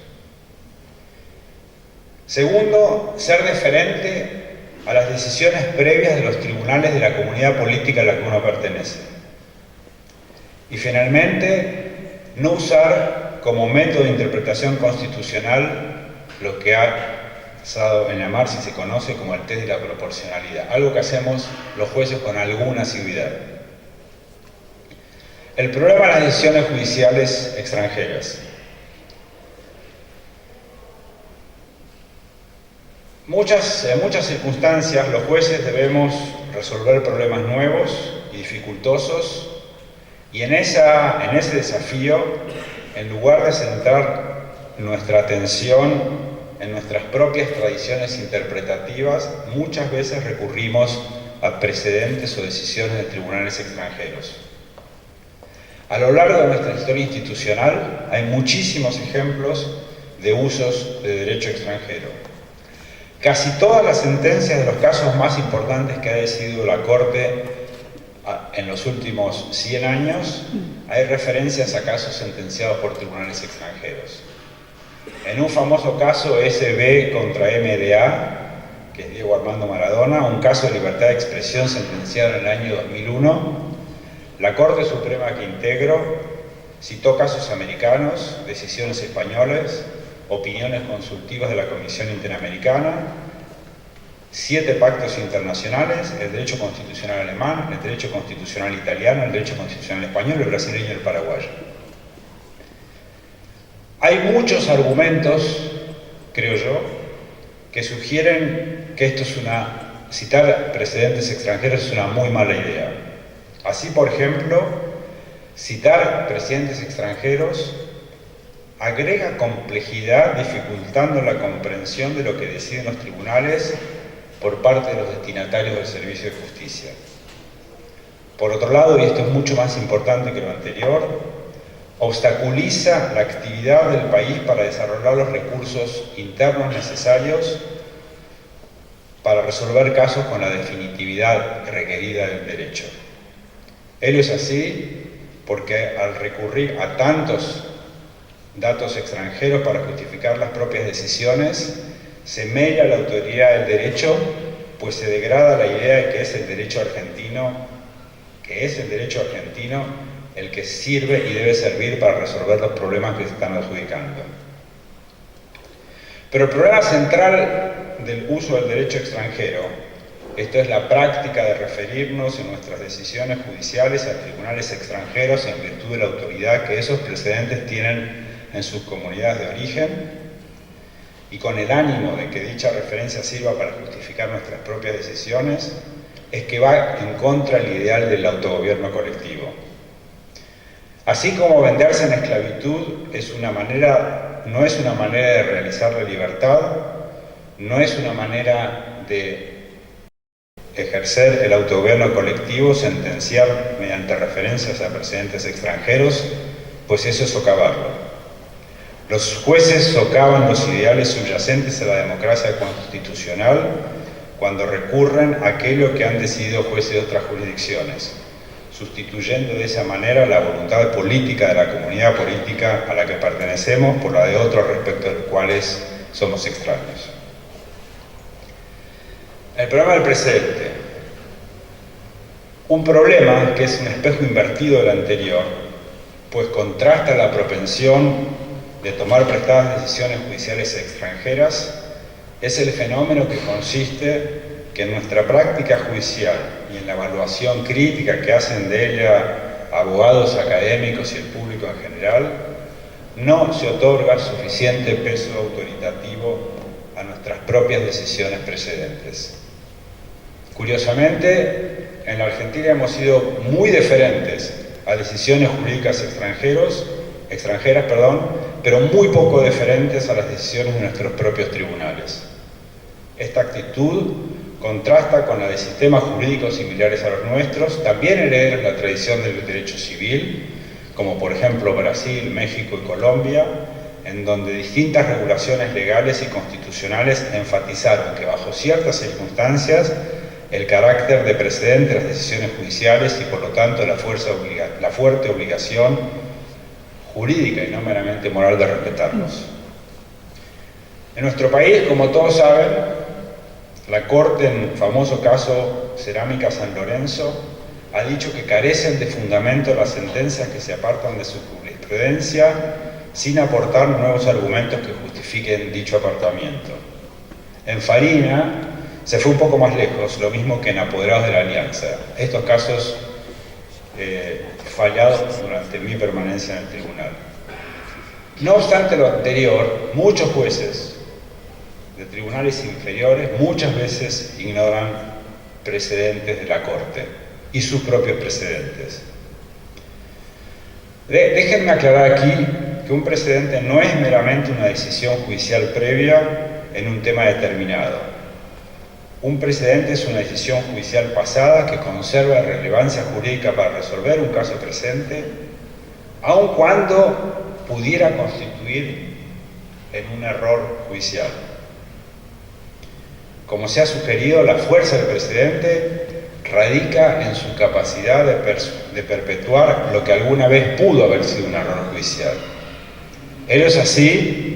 Segundo, ser deferente a las decisiones previas de los tribunales de la comunidad política a la que uno pertenece. Y finalmente, no usar como método de interpretación constitucional lo que ha basado en llamar, si se conoce, como el test de la proporcionalidad, algo que hacemos los jueces con alguna asiduidad. El problema de las decisiones judiciales extranjeras. En muchas circunstancias los jueces debemos resolver problemas nuevos y dificultosos, y en ese desafío, en lugar de centrar nuestra atención en nuestras propias tradiciones interpretativas, muchas veces recurrimos a precedentes o decisiones de tribunales extranjeros. A lo largo de nuestra historia institucional hay muchísimos ejemplos de usos de derecho extranjero. Casi todas las sentencias de los casos más importantes que ha decidido la Corte en los últimos 100 años, hay referencias a casos sentenciados por tribunales extranjeros. En un famoso caso SB contra MDA, que es Diego Armando Maradona, un caso de libertad de expresión sentenciado en el año 2001, la Corte Suprema que integro citó casos americanos, decisiones españolas, opiniones consultivas de la Comisión Interamericana, 7 pactos internacionales, el derecho constitucional alemán, el derecho constitucional italiano, el derecho constitucional español, el brasileño y el paraguayo. Hay muchos argumentos, creo yo, que sugieren que citar precedentes extranjeros es una muy mala idea. Así, por ejemplo, citar precedentes extranjeros agrega complejidad, dificultando la comprensión de lo que deciden los tribunales por parte de los destinatarios del servicio de justicia. Por otro lado, y esto es mucho más importante que lo anterior, obstaculiza la actividad del país para desarrollar los recursos internos necesarios para resolver casos con la definitividad requerida del derecho. Ello es así porque al recurrir a tantos datos extranjeros para justificar las propias decisiones, se mella la autoridad del derecho, pues se degrada la idea de que es el derecho argentino el que sirve y debe servir para resolver los problemas que se están adjudicando. Pero el problema central del uso del derecho extranjero, esto es la práctica de referirnos en nuestras decisiones judiciales a tribunales extranjeros en virtud de la autoridad que esos precedentes tienen en sus comunidades de origen, y con el ánimo de que dicha referencia sirva para justificar nuestras propias decisiones, es que va en contra del ideal del autogobierno colectivo. Así como venderse en esclavitud no es una manera de realizar la libertad, no es una manera de ejercer el autogobierno colectivo, sentenciar mediante referencias a precedentes extranjeros, pues eso es socavarlo. Los jueces socavan los ideales subyacentes a la democracia constitucional cuando recurren a aquello que han decidido jueces de otras jurisdicciones, sustituyendo de esa manera la voluntad política de la comunidad política a la que pertenecemos por la de otros respecto a los cuales somos extraños. El problema del precedente. Un problema que es un espejo invertido del anterior, pues contrasta la propensión de tomar prestadas decisiones judiciales extranjeras, es el fenómeno que consiste que en nuestra práctica judicial y en la evaluación crítica que hacen de ella abogados, académicos y el público en general, no se otorga suficiente peso autoritativo a nuestras propias decisiones precedentes. Curiosamente, en la Argentina hemos sido muy deferentes a decisiones jurídicas extranjeras, pero muy poco deferentes a las decisiones de nuestros propios tribunales. Esta actitud contrasta con la de sistemas jurídicos similares a los nuestros, también herederos de la tradición del derecho civil, como por ejemplo Brasil, México y Colombia, en donde distintas regulaciones legales y constitucionales enfatizaron que bajo ciertas circunstancias el carácter de precedente de las decisiones judiciales y por lo tanto la fuerte obligación jurídica y no meramente moral de respetarlos. En nuestro país, como todos saben, la Corte, en el famoso caso Cerámica San Lorenzo, ha dicho que carecen de fundamento las sentencias que se apartan de su jurisprudencia sin aportar nuevos argumentos que justifiquen dicho apartamiento. En Farina se fue un poco más lejos, lo mismo que en Apoderados de la Alianza. Estos casos fallados durante mi permanencia en el tribunal. No obstante lo anterior, muchos jueces de tribunales inferiores muchas veces ignoran precedentes de la Corte y sus propios precedentes. Déjenme aclarar aquí que un precedente no es meramente una decisión judicial previa en un tema determinado. Un precedente es una decisión judicial pasada que conserva relevancia jurídica para resolver un caso presente, aun cuando pudiera constituir en un error judicial. Como se ha sugerido, la fuerza del precedente radica en su capacidad de perpetuar lo que alguna vez pudo haber sido un error judicial. Ello es así,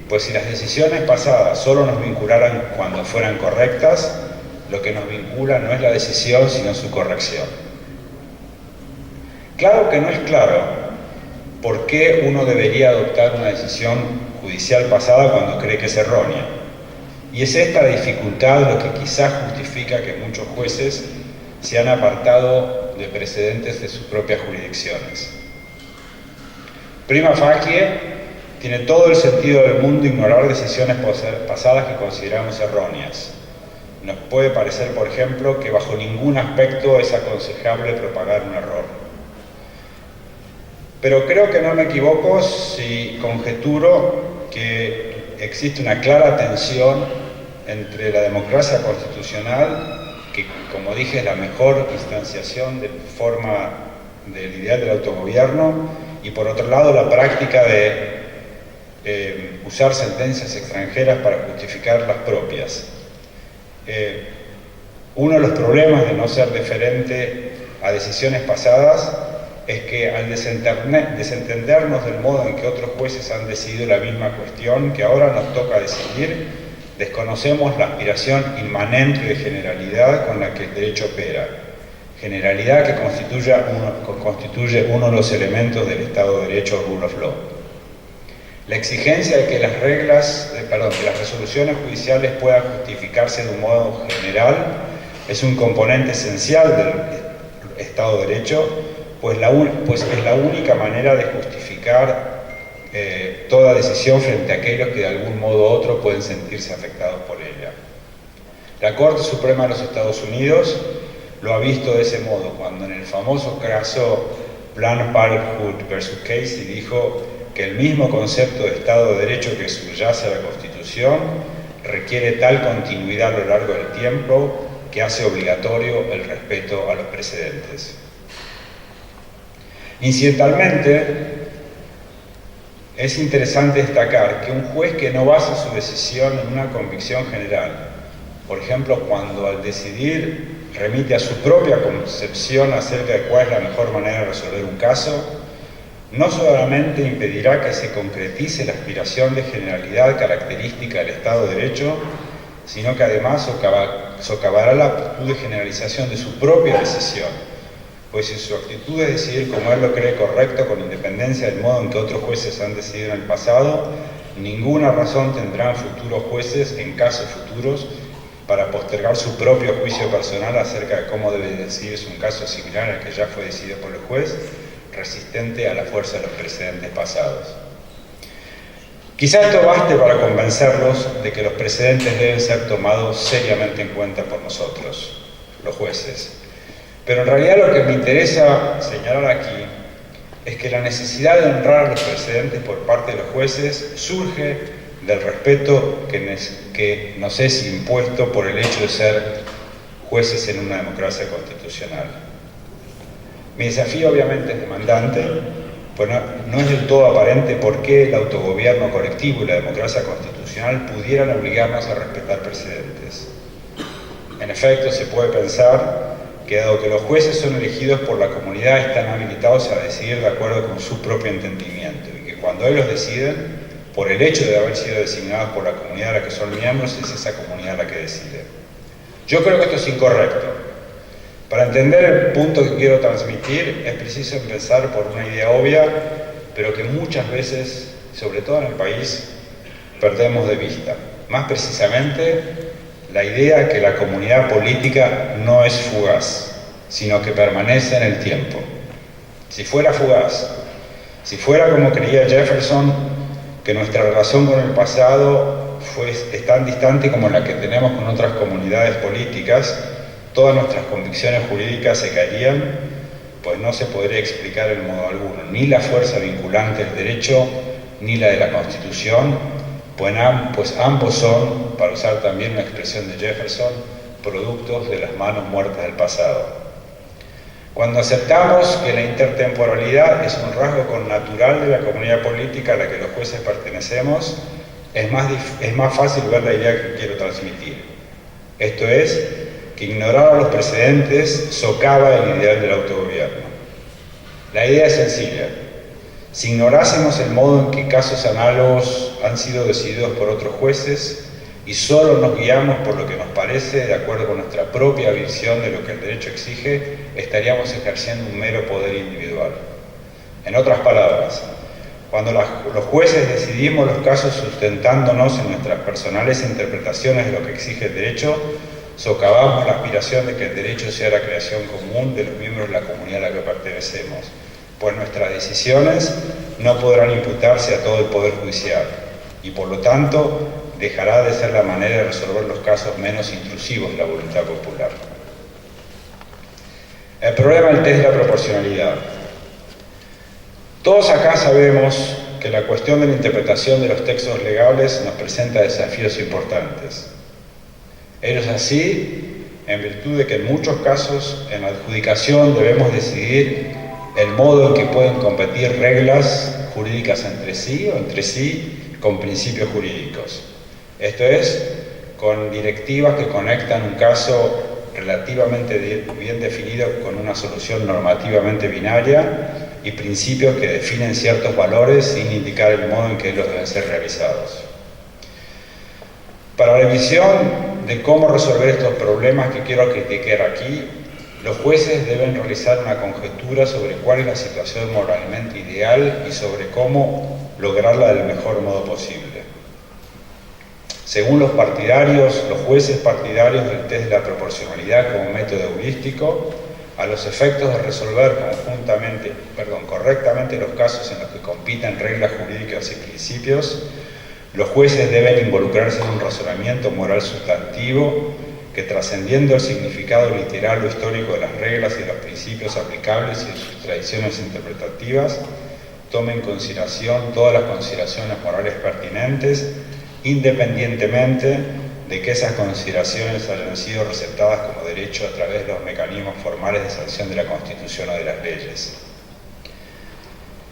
pues si las decisiones pasadas solo nos vincularan cuando fueran correctas, lo que nos vincula no es la decisión, sino su corrección. Claro que no es claro por qué uno debería adoptar una decisión judicial pasada cuando cree que es errónea. Y es esta dificultad lo que quizás justifica que muchos jueces se han apartado de precedentes de sus propias jurisdicciones. Prima facie, tiene todo el sentido del mundo ignorar decisiones pasadas que consideramos erróneas. Nos puede parecer, por ejemplo, que bajo ningún aspecto es aconsejable propagar un error. Pero creo que no me equivoco si conjeturo que existe una clara tensión entre la democracia constitucional, que, como dije, es la mejor instanciación de forma del ideal del autogobierno, y por otro lado la práctica de usar sentencias extranjeras para justificar las propias. Uno de los problemas de no ser deferente a decisiones pasadas es que al desentendernos del modo en que otros jueces han decidido la misma cuestión que ahora nos toca decidir, desconocemos la aspiración inmanente de generalidad con la que el derecho opera, generalidad que constituye uno de los elementos del Estado de Derecho, rule of law. La exigencia de que las resoluciones judiciales puedan justificarse de un modo general es un componente esencial del Estado de Derecho, pues es la única manera de justificar toda decisión frente a aquellos que de algún modo u otro pueden sentirse afectados por ella. La Corte Suprema de los Estados Unidos lo ha visto de ese modo cuando en el famoso caso Planned Parenthood versus Casey dijo que el mismo concepto de Estado de Derecho que subyace a la Constitución requiere tal continuidad a lo largo del tiempo que hace obligatorio el respeto a los precedentes. Incidentalmente, es interesante destacar que un juez que no basa su decisión en una convicción general, por ejemplo, cuando al decidir remite a su propia concepción acerca de cuál es la mejor manera de resolver un caso, no solamente impedirá que se concretice la aspiración de generalidad característica del Estado de Derecho, sino que además socavará la actitud de generalización de su propia decisión, pues si su actitud es decidir como él lo cree correcto con independencia del modo en que otros jueces han decidido en el pasado, ninguna razón tendrán futuros jueces en casos futuros para postergar su propio juicio personal acerca de cómo debe decidirse un caso similar al que ya fue decidido por el juez, resistente a la fuerza de los precedentes pasados. Quizá esto baste para convencerlos de que los precedentes deben ser tomados seriamente en cuenta por nosotros, los jueces. Pero en realidad lo que me interesa señalar aquí es que la necesidad de honrar los precedentes por parte de los jueces surge del respeto que nos es impuesto por el hecho de ser jueces en una democracia constitucional. Mi desafío obviamente es demandante, pues no es del todo aparente por qué el autogobierno colectivo y la democracia constitucional pudieran obligarnos a respetar precedentes. En efecto, se puede pensar que dado que los jueces son elegidos por la comunidad, están habilitados a decidir de acuerdo con su propio entendimiento, y que cuando ellos deciden, por el hecho de haber sido designados por la comunidad a la que son miembros, es esa comunidad la que decide. Yo creo que esto es incorrecto. Para entender el punto que quiero transmitir, es preciso empezar por una idea obvia, pero que muchas veces, sobre todo en el país, perdemos de vista. Más precisamente, la idea que la comunidad política no es fugaz, sino que permanece en el tiempo. Si fuera fugaz, si fuera como creía Jefferson, que nuestra relación con el pasado es tan distante como la que tenemos con otras comunidades políticas, todas nuestras convicciones jurídicas se caerían, pues no se podría explicar en modo alguno, ni la fuerza vinculante del derecho, ni la de la Constitución, pues ambos son, para usar también una expresión de Jefferson, productos de las manos muertas del pasado. Cuando aceptamos que la intertemporalidad es un rasgo connatural de la comunidad política a la que los jueces pertenecemos, es más fácil ver la idea que quiero transmitir. Esto es, que ignorar a los precedentes socava el ideal del autogobierno. La idea es sencilla. Si ignorásemos el modo en que casos análogos han sido decididos por otros jueces y solo nos guiamos por lo que nos parece de acuerdo con nuestra propia visión de lo que el derecho exige, estaríamos ejerciendo un mero poder individual. En otras palabras, cuando los jueces decidimos los casos sustentándonos en nuestras personales interpretaciones de lo que exige el derecho, socavamos la aspiración de que el derecho sea la creación común de los miembros de la comunidad a la que pertenecemos, pues nuestras decisiones no podrán imputarse a todo el Poder Judicial y, por lo tanto, dejará de ser la manera de resolver los casos menos intrusivos de la voluntad popular. El problema del test de la proporcionalidad. Todos acá sabemos que la cuestión de la interpretación de los textos legales nos presenta desafíos importantes. Ello es así en virtud de que en muchos casos en la adjudicación debemos decidir el modo en que pueden competir reglas jurídicas entre sí o entre sí con principios jurídicos. Esto es, con directivas que conectan un caso relativamente bien definido con una solución normativamente binaria y principios que definen ciertos valores sin indicar el modo en que ellos deben ser realizados. Para la visión de cómo resolver estos problemas que quiero criticar aquí, los jueces deben realizar una conjetura sobre cuál es la situación moralmente ideal y sobre cómo lograrla del mejor modo posible. Según los jueces partidarios del test de la proporcionalidad como método heurístico, a los efectos de resolver correctamente los casos en los que compiten reglas jurídicas y principios, los jueces deben involucrarse en un razonamiento moral sustantivo que, trascendiendo el significado literal o histórico de las reglas y los principios aplicables y de sus tradiciones interpretativas, tome en consideración todas las consideraciones morales pertinentes, independientemente de que esas consideraciones hayan sido receptadas como derecho a través de los mecanismos formales de sanción de la Constitución o de las leyes.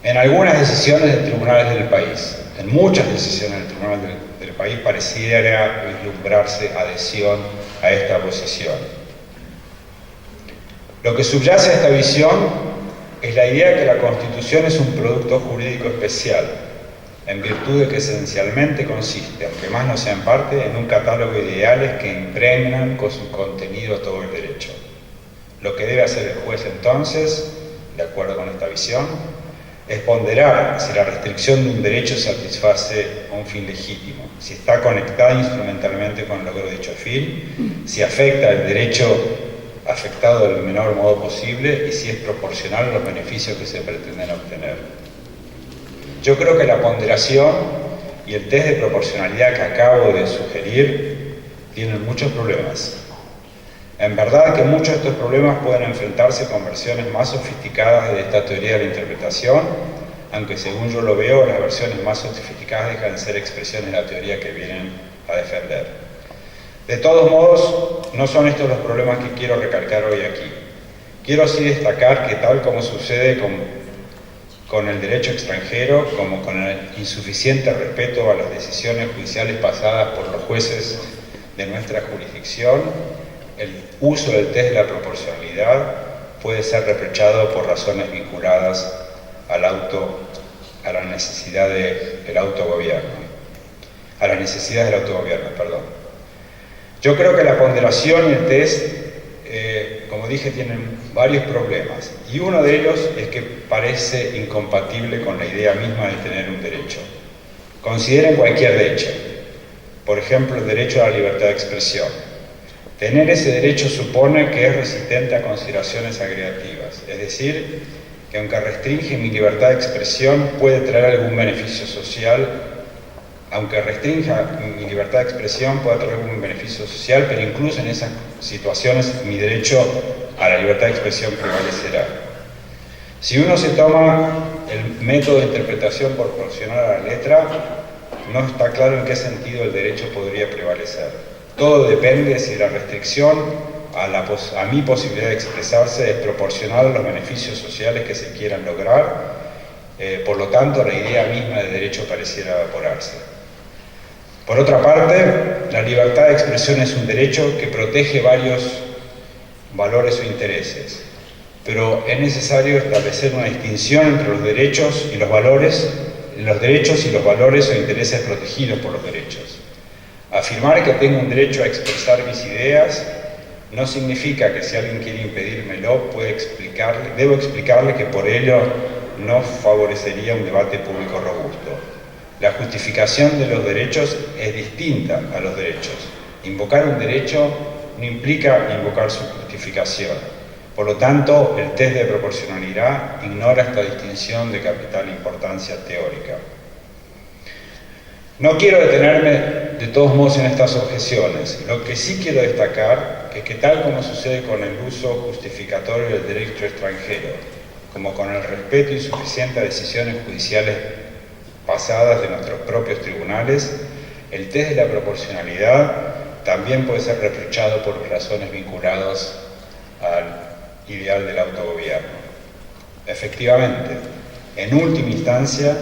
En algunas decisiones de tribunales del país, en muchas decisiones del tribunal del país, pareciera vislumbrarse adhesión a esta posición. Lo que subyace a esta visión es la idea de que la Constitución es un producto jurídico especial, en virtud de que esencialmente consiste, aunque más no sea en parte, en un catálogo de ideales que impregnan con su contenido todo el derecho. Lo que debe hacer el juez entonces, de acuerdo con esta visión, es ponderar si la restricción de un derecho satisface a un fin legítimo, si está conectada instrumentalmente con el logro de dicho fin, si afecta el derecho afectado del menor modo posible y si es proporcional a los beneficios que se pretenden obtener. Yo creo que la ponderación y el test de proporcionalidad que acabo de sugerir tienen muchos problemas. En verdad que muchos de estos problemas pueden enfrentarse con versiones más sofisticadas de esta teoría de la interpretación, aunque según yo lo veo, las versiones más sofisticadas dejan de ser expresiones de la teoría que vienen a defender. De todos modos, no son estos los problemas que quiero recalcar hoy aquí. Quiero sí destacar que tal como sucede con el derecho extranjero, como con el insuficiente respeto a las decisiones judiciales pasadas por los jueces de nuestra jurisdicción, el uso del test de la proporcionalidad puede ser reprochado por razones vinculadas a la necesidad del autogobierno. Yo creo que la ponderación y el test, como dije, tienen varios problemas, y uno de ellos es que parece incompatible con la idea misma de tener un derecho. Consideren cualquier derecho, por ejemplo, el derecho a la libertad de expresión. Tener ese derecho supone que es resistente a consideraciones agregativas, es decir, que aunque restringe mi libertad de expresión, puede traer algún beneficio social. Aunque restrinja mi libertad de expresión, puede traer algún beneficio social, pero incluso en esas situaciones mi derecho a la libertad de expresión prevalecerá. Si uno se toma el método de interpretación proporcional a la letra, no está claro en qué sentido el derecho podría prevalecer. Todo depende si la restricción a mi posibilidad de expresarse es proporcional a los beneficios sociales que se quieran lograr. Por lo tanto, la idea misma de derecho pareciera evaporarse. Por otra parte, la libertad de expresión es un derecho que protege varios valores o intereses, pero es necesario establecer una distinción entre los derechos y los valores o intereses protegidos por los derechos. Afirmar que tengo un derecho a expresar mis ideas no significa que si alguien quiere impedírmelo, debo explicarle que por ello no favorecería un debate público robusto. La justificación de los derechos es distinta a los derechos. Invocar un derecho no implica invocar su justificación. Por lo tanto, el test de proporcionalidad ignora esta distinción de capital importancia teórica. No quiero detenerme de todos modos en estas objeciones. Lo que sí quiero destacar es que tal como sucede con el uso justificatorio del derecho extranjero, como con el respeto insuficiente a decisiones judiciales pasadas de nuestros propios tribunales, el test de la proporcionalidad también puede ser reprochado por razones vinculadas al ideal del autogobierno. Efectivamente, en última instancia,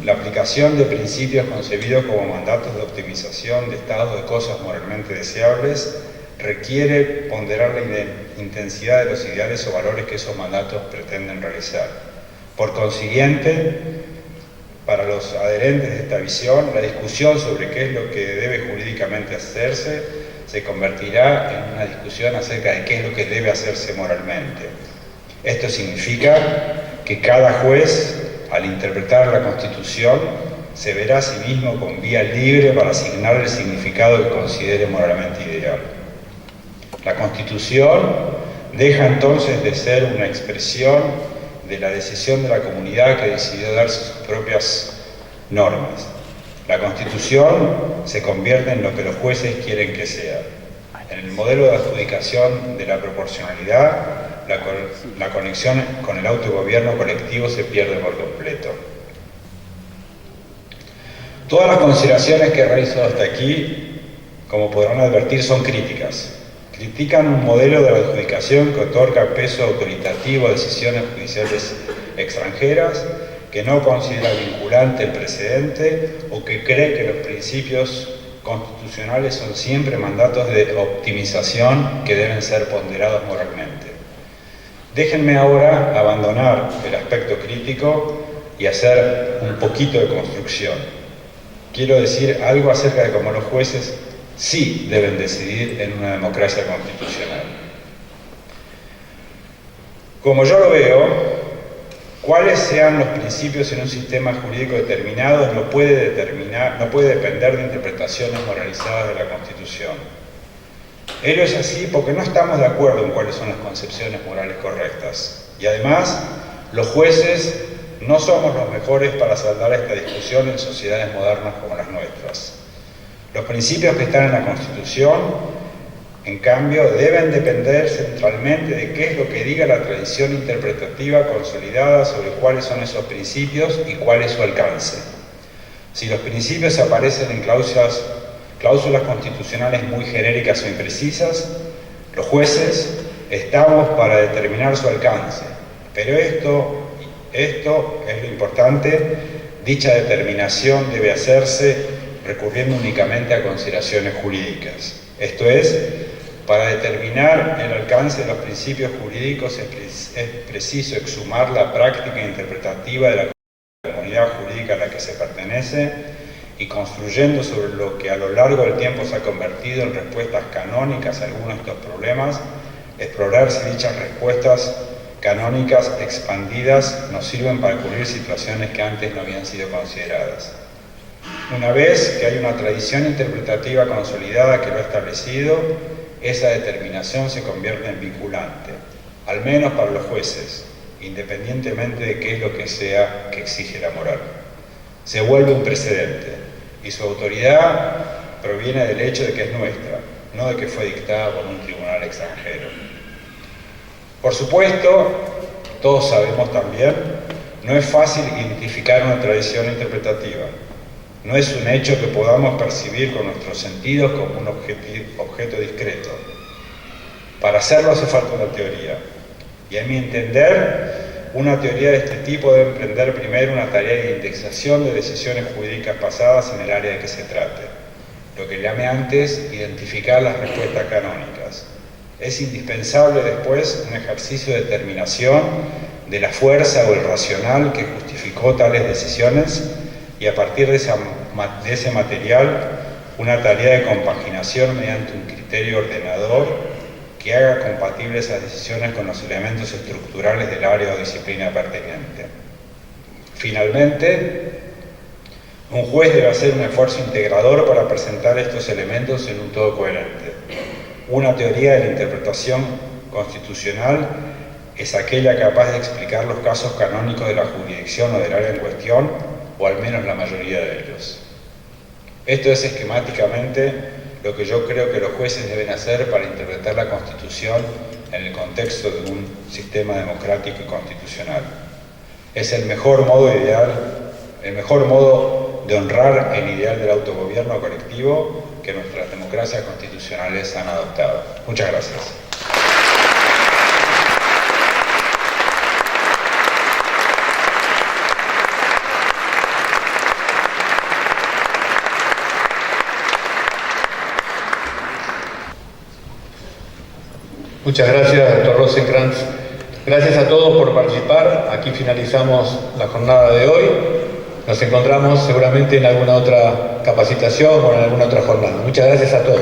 la aplicación de principios concebidos como mandatos de optimización de estado de cosas moralmente deseables requiere ponderar la intensidad de los ideales o valores que esos mandatos pretenden realizar. Por consiguiente, para los adherentes de esta visión, la discusión sobre qué es lo que debe jurídicamente hacerse se convertirá en una discusión acerca de qué es lo que debe hacerse moralmente. Esto significa que cada juez, al interpretar la Constitución, se verá a sí mismo con vía libre para asignar el significado que considere moralmente ideal. La Constitución deja entonces de ser una expresión de la decisión de la comunidad que decidió darse sus propias normas. La Constitución se convierte en lo que los jueces quieren que sea. En el modelo de adjudicación de la proporcionalidad, la conexión con el autogobierno colectivo se pierde por completo. Todas las consideraciones que he realizado hasta aquí, como podrán advertir, son críticas. Critican un modelo de la adjudicación que otorga peso autoritativo a decisiones judiciales extranjeras, que no considera vinculante el precedente o que cree que los principios constitucionales son siempre mandatos de optimización que deben ser ponderados moralmente. Déjenme ahora abandonar el aspecto crítico y hacer un poquito de construcción. Quiero decir algo acerca de cómo los jueces sí deben decidir en una democracia constitucional. Como yo lo veo, cuáles sean los principios en un sistema jurídico determinado no puede depender de interpretaciones moralizadas de la Constitución. Ello es así porque no estamos de acuerdo en cuáles son las concepciones morales correctas. Y además, los jueces no somos los mejores para saldar esta discusión en sociedades modernas como las nuestras. Los principios que están en la Constitución, en cambio, deben depender centralmente de qué es lo que diga la tradición interpretativa consolidada sobre cuáles son esos principios y cuál es su alcance. Si los principios aparecen en cláusulas constitucionales muy genéricas o imprecisas, los jueces estamos para determinar su alcance. Pero esto es lo importante, dicha determinación debe hacerse recurriendo únicamente a consideraciones jurídicas. Esto es, para determinar el alcance de los principios jurídicos es preciso exhumar la práctica interpretativa de la comunidad jurídica a la que se pertenece y, construyendo sobre lo que a lo largo del tiempo se ha convertido en respuestas canónicas a algunos de estos problemas, explorar si dichas respuestas canónicas expandidas nos sirven para cubrir situaciones que antes no habían sido consideradas. Una vez que hay una tradición interpretativa consolidada que lo ha establecido, esa determinación se convierte en vinculante, al menos para los jueces, independientemente de qué es lo que sea que exige la moral. Se vuelve un precedente, y su autoridad proviene del hecho de que es nuestra, no de que fue dictada por un tribunal extranjero. Por supuesto, todos sabemos también, no es fácil identificar una tradición interpretativa. No es un hecho que podamos percibir con nuestros sentidos como un objeto discreto. Para hacerlo hace falta una teoría. Y a mi entender, una teoría de este tipo debe emprender primero una tarea de indexación de decisiones jurídicas pasadas en el área de que se trate. Lo que llamé antes, identificar las respuestas canónicas. Es indispensable después un ejercicio de determinación de la fuerza o el racional que justificó tales decisiones y a partir de ese material una tarea de compaginación mediante un criterio ordenador que haga compatibles esas decisiones con los elementos estructurales del área o disciplina pertinente. Finalmente, un juez debe hacer un esfuerzo integrador para presentar estos elementos en un todo coherente. Una teoría de la interpretación constitucional es aquella capaz de explicar los casos canónicos de la jurisdicción o del área en cuestión, o al menos la mayoría de ellos. Esto es esquemáticamente lo que yo creo que los jueces deben hacer para interpretar la Constitución en el contexto de un sistema democrático y constitucional. Es el mejor modo de honrar el ideal del autogobierno colectivo que nuestras democracias constitucionales han adoptado. Muchas gracias. Muchas gracias, doctor Rosenkrantz. Gracias a todos por participar. Aquí finalizamos la jornada de hoy. Nos encontramos seguramente en alguna otra capacitación o en alguna otra jornada. Muchas gracias a todos.